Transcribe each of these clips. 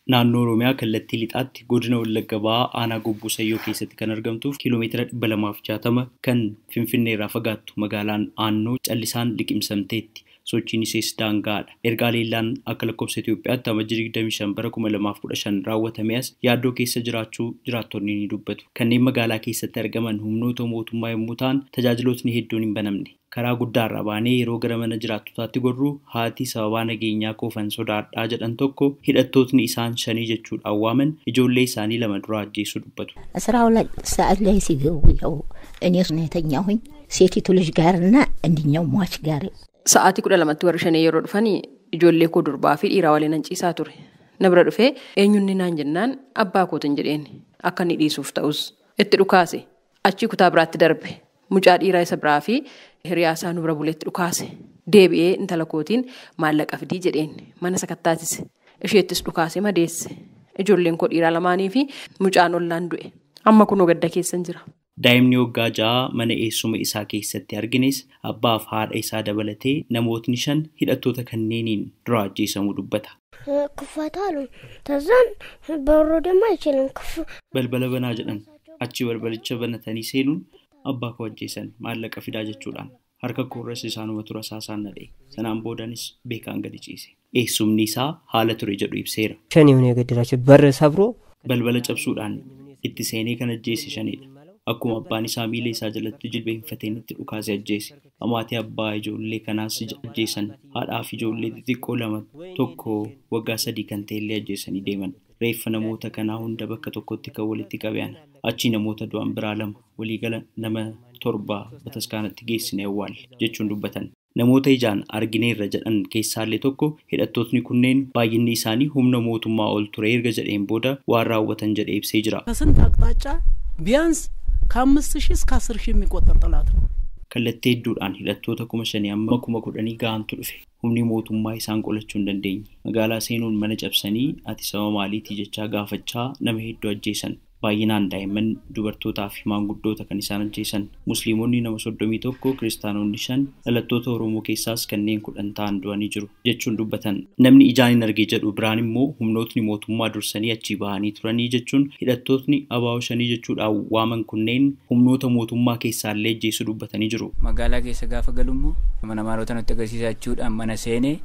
Naannoo Oromiyaa kallattii lixaatti godina Wallagga Ba'aa aanaa Gobbuu Sayyoo keessatti kan argamtuuf kiiloomeetira 260 kan Finfinnee irraa fagaattu magaalaan Aannoo callisaan liqimsamteetti. Sochiin ishees daangaadha. Erga haleellaan akka lakkoofsa Itoophiyaatti amajjii 25 bara 2015 raawwatame as yaaddoo keessa jiraachuu jiraattonni ni dubbatu. Kanneen magaalaa keessatti argaman humnoota mootummaa yommuu ta'an tajaajilootni hedduun hin banamne. Karaa guddaarraa baanee yeroo gara mana jiraattotaatti gorru haati sababaa nageenyaa koofan sodaadhaa jedhan tokko hidhattootni isaan shanii jechuudhaan waaman ijoollee isaanii 2 dura ajjeessu dubbatu. Asraa wala sa'ad ላይ ሲገቡ ያው እኔ የተኛሁኝ ሴቲቱ ልጅ ጋርና እንድኛው ሟች ጋር Sa'aatii 12 warra shanii yeroo dhufanii ijoollee koo durbaa fi dhiiraa waliin anciisaa ture. Nabra dhufee eenyunni naan jennaan abbaa kootin jedheen akka inni dhiisuuf ta'us itti dhukaase. Achi kutaa biraatti darbe. Mucaa dhiiraa isa biraa fi hiriyaasaa nu bira buleetti dhukaase. Deebi'ee intala kootiin maallaqa fidii jedheen mana sakattaatise. Isheettis dhukaase madeesse. Ijoolleen koo dhiiraa lamaanii fi mucaan ollaan du'e. Amma kunoo gadda keessan jira. Daa'imni waggaa 6 mana eessuma isaa keessatti argines abbaaf haadha isaa dabalatee namootni 5 hidhattoota kanneeniin dura ajjeesamuu dubbata. Kuffatalu tazan barroo deemaa jiran balbala banaa jedhan achi balbalicha banatanii seenuun abbaa koo ajjeesan maallaqa fidaa jechuudhaan harka koorras isaanuma tura saasaan nadhee sanaan boodanis beekaan gadi ciise. Eessumni isaa haala ture jedhu ibseera. Shanii hunee gaddiraachuu barra sabroo balbala cabsuudhaan itti seenee kan ajjeese shanidha. Akkuma abbaan isaa miila isaa jalatti jilbeenfateen itti dhukaase ajjeese. Amaatii abbaa ijoollee kanaas ajjeesan. Haadhaa fi ijoollee xixiqqoo 2 tokko waggaa 3 kan ta'ellee ajjeesanii deeman. Reeffa namoota kanaa hunda bakka tokkotti kan walitti qabean. Achi namoota du'an biraa 2 waliigala nama 7 bataskaanatti geessine awwaalle jechuun dubbatan. Namoota ijaan argineerra jedhan keessaallee tokko hidhattootni kunneen baay'inni isaanii humna mootummaa ol ture erga jedheen booda waan raawwatan jedhee ibsee jira. ቢያንስ ከ5000 እስከ 10000 የሚቆጠር ጠላት ነው. Kallattii hedduudhaan hidhattoota 5,000 amma 10,000 gahantu dhufe. Humni mootummaa isaan qolachuu hin dandeenye. Magaalaa seenuun mana cabsanii ati sababa maaliitii jechaa gaafachaa nama hedduu ajjeesan. Baay'inaan daa'imman dubartootaa fi maanguddoota kan isaan ajjeesan. Musliimonni nama 31, kiristaanonni 5, dhalattoota Oromoo keessaas kanneen 10 ta'an du'anii jiru jechuun dubbatan. Namni ijaan hin arge jedhu biraan immoo humnootni mootummaa dursanii achi bahanii turanii jechuun hidhattootni abaa'oo shanii jechuudhaan waaman kunneen humnoota mootummaa keessaallee ajjeessu dubbatanii jiru. Magaalaa keessa gaafa galummoo mana maalota nutti agarsiisaa jechuudhaan mana seenee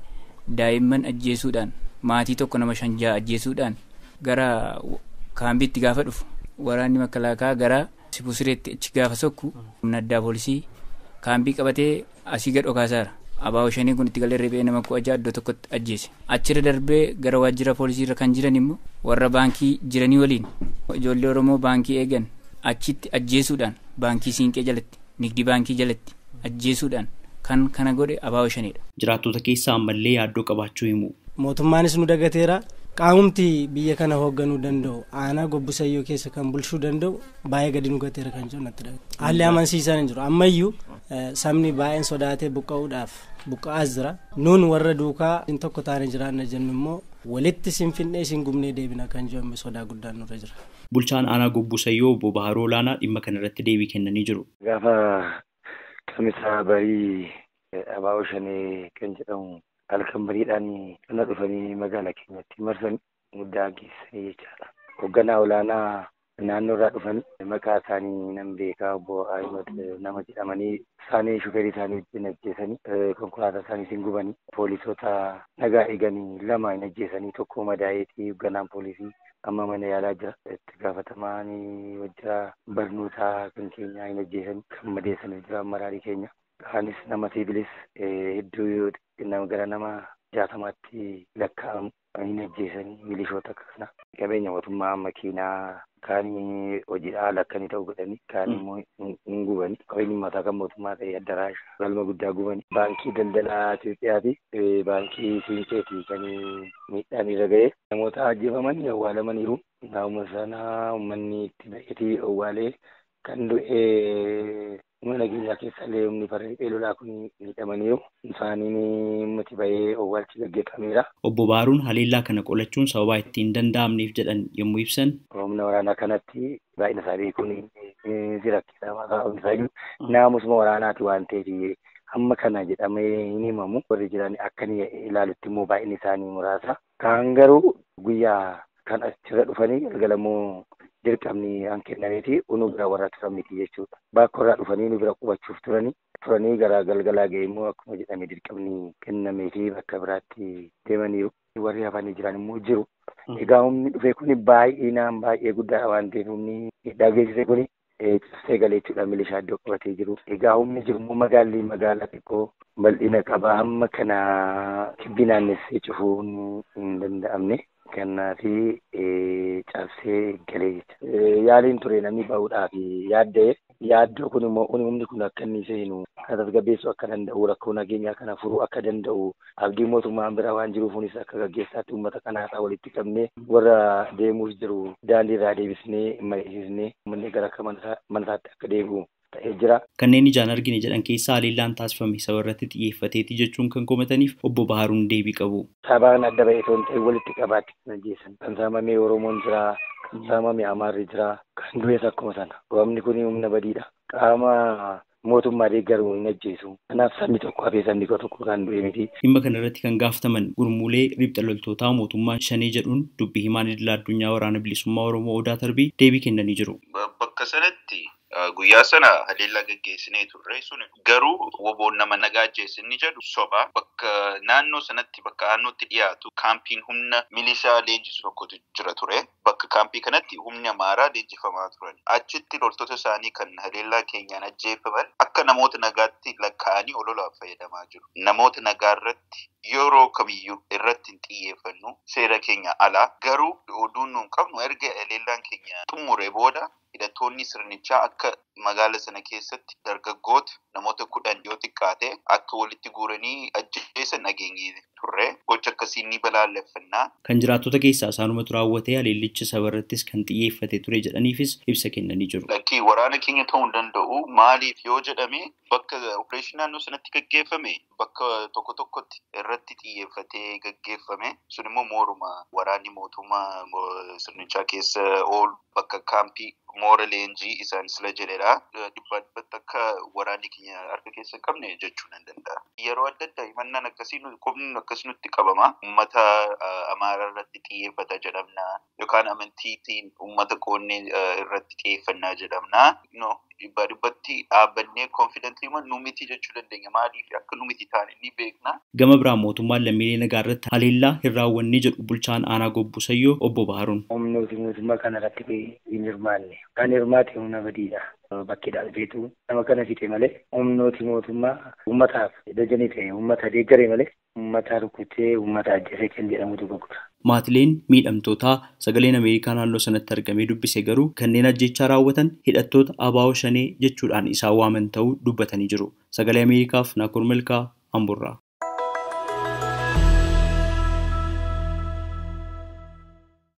daa'imman ajjeesuudhaan maatii tokko nama 5 ajjeesuudhaan gara kaambiitti gaafa dhufu waraanni makalaakaa gara sibusireetti achi gaafa sokku humna addaa poolisii kaambii qabatee asii gad dhokaasaara. Abaa'oo shanii kun itti galee reebee nama 6 iddoo tokkotti ajjeese. Achirra darbee gara waajjira poolisiirra kan jiran immoo warra baankii jiranii waliin ijoollee Oromoo baankii eegan achitti ajjeesuudhaan baankii siinqee jalatti nigdi baankii jalatti ajjeesuudhaan kan kana godhe abaa'oo shaniidha. Jiraattota keessaa ammallee yaaddoo qabaachuu himu. Mootummaanis nu dagateera. Qaamumti biyya kana hoogganuu danda'u aanaa Gobbuu Sayyoo keessa kan bulchuu danda'u baay'ee gadi nu gateera kan jiru natti dhaga'e. Haalli amansiisaa hin jiru. Ammayyuu sabni baay'een sodaatee buqqa'uudhaaf buqqa'aas jira. Nuun warra duukaa hin tokko taane jiraanna jennu immoo walitti sinfinnee sin gumnee deebina kan jiru sodaa guddaan nurra jira. Bulchaan aanaa Gobbuu Sayyoo obbo Baharoo Olaanaa dhimma kanarratti deebii kennanii jiru. Gaafa kamisaa barii abaa'oo shanii kan jedhamu halkan bariidhaan kana dhufanii magaalaa keenyatti marsan guddaa geessanii jechaadha. Hoogganaa olaanaa naannoo irraa dhufan maqaa isaanii nan beekaa obbo Ahimad nama jedhamanii isaanii shuferii isaanii wajjin ajjeesanii konkolaataa isaanii sin gubanii poolisoota nagaa eeganii 2 hin ajjeesanii tokko madaa'eetii hoogganaan poolisii amma mana yaalaa jira. Itti gaafatamaan wajjira barnootaa kan keenyaa hin ajjeesanii kan madeessanii jira maraarii keenya. Kaanis nama siibilis hedduu nama gara nama 60tti lakkaa'amu hin ajjeesanii milishoota kana qabeenya mootummaa makiinaa kaan hojiidhaa lakkanii ta'uu godhanii kaan immoo hin gubanii qabeenyi mataa kan mootummaa ta'e addaraasha galma guddaa gubanii baankii daldalaa Itoophiyaa fi baankii siinqeetii kan miidhaan irra ga'e namoota ajjeefaman awwaalamaniiru. Naannoo sana uummanni itti ba'eetii awwaalee kan du'e mana keenyaa keessallee humni farree lolaa kun miidhamaniiru. Isaaniin ummati ba'ee awwaalchi gaggeeffameera. Obbo Baaruun haleellaa kana qolachuun sababaa ittiin danda'amneef jedhan yommuu ibsan. Humna waraanaa kanatti baay'ina isaa beekuun si rakkisa maqaa isaa naamusuma waraanaati waan ta'eef hamma kana jedhamee hin himamu. Warri jiran akka ilaalutti immoo baay'inni isaanii muraasa. Kaan garuu guyyaa kan achirra dhufanii galgalamoo dirqamni an kennameeti unu bira warra turan miti jechuudha. Bakka dhufanii nu bira qubachuuf turanii gara galgalaa ga'e immoo akkuma jedhame dirqamni kennameefi bakka biraatti deemaniiru. Warri hafanii jiran immoo jiru. Egaa humni dhufe kun baay'inaan baay'ee guddaadha waan ta'eef humni dhageessise kun cabsee galee jechuudha milishaa iddoo qabatee jiru. Egaa humni jiru immoo magaalaa xiqqoo bal'ina qaba amma kana kibbi naannessee cufuun hin danda'amne. Kanaafi cabsee galee jechuudha. Yaaliin ture namni bahuudhaaf yaaddoo kun immoo humni kun akka inni seenu kan tasgabbeessuu akka danda'u rakkoo nageenyaa kana furuu akka danda'u abdii mootummaan bira waan jiruufunis akka gaggeessaatti uummata kanaasaa walitti qabnee warra deemuus jiru daandii irraa deebisnee mariisisnee uummanni gara akka manasaatti akka deebi'u ta'ee jira. Kanneen ijaan argine jedhan keessaa haleellaan taasifame saba irratti xiyyeeffateeti jechuun kan komataniif obbo Baharuun deebii qabu. Sabaan adda ba'ee osoo hin ta'in walitti qabaatti kan ajjeesan. Kan saamamee Oromoon jira, kan saamamee Amaarri jira, kan du'es akkuma sana. Roobni kun humna badiidha. Qaama mootummaa deeggaruu hin ajjeesu. Kanaaf sabni tokko hafee sabni tokko kan du'e miti. Dhimma kana irratti kan gaafataman gurmuulee riphxa loltootaa mootummaa shanee jedhuun dubbii himaan idil addunyaa waraana bilisummaa Oromoo Odaa Tarbii deebii kennanii jiru. Bakka sanatti guyyaa sana haleellaa gaggeessinee turre sun garuu woboon nama nagaa ajjeessinni jedhu soba. Bakka naannoo sanatti bakka aanootti dhiyaatu kaampiin humna milishaa leenjisu tokkotu jira ture. Bakka kaampii kanatti humni Amaaraa leenjifamaa turan. Achitti loltoota isaanii kan haleellaa keenyaan ajjeefaman akka namoota nagaatti lakkaa'anii ololaaf fayyadamaa jiru. Namoota nagaa irratti yeroo kamiyyuu irratti hin xiyyeeffannu seera keenya alaa garuu oduun nuun qabnu erga haleellaan keenya xumuree booda hidhattoonni sirnichaa akka magaala sana keessatti dargaggoota namoota 10 yoo xiqqaate akka walitti guuranii ajjeesan dhageenye turre gocha akkasii ni balaaleffannaa. Kan jiraattota keessaa isaanumatu raawwatee haleellicha saba irrattis kan xiyyeeffate ture jedhaniifis ibsa kennanii jiru. Lakkii waraana keenya ta'uu hin danda'u maaliif yoo jedhame bakka opereeshinii naannoo sanatti gaggeeffame bakka tokko tokkotti irratti xiyyeeffatee gaggeeffame sun immoo mooruma waraanni mootummaa sirnichaa keessa oolu bakka kaampii moora leenjii isaan sila jedhedha. Dhibbatti akka waraanni keenya harka keessa qabne jechuu nan danda'a. Yeroo adda addaa himannaan akkasii qubni akkasii nutti qabama. Uummata Amaaraa irratti xiyyeeffata jedhamna yookaan amantiitiin uummata qoonnee irratti xiyyeeffannaa jedhamna. Dhibbatti dhaabbannee konfidentii nu miti jechuu dandeenya. Maaliif akka nu miti taane ni beekna. Gama biraan mootummaan lammiilee nagaa irratti haleellaa hin raawwanne jedhu bulchaan aanaa Gobbuu Sayyoo obbo Baharuun. Humnooti mootummaa kana irratti hin hirmaanne. Kan hirmaate humna badiidha. Bakkeedhaan beetu nama kana fixe malee humnooti mootummaa uummataaf dajanii ta'e uummata deeggaree malee uummata rukutee uummata ajjeesee kan jedhamutu gurgura. Maatileen miidhamtootaa sagaleen Ameerikaa naannoo sanatti argamee dubbise garuu kanneen ajjechaa raawwatan hidhattoota ABO shanee jechuudhaan isaan waaman ta'uu dubbatanii jiru. Sagalee Ameerikaaf Naakoor Malkaa Amburraa.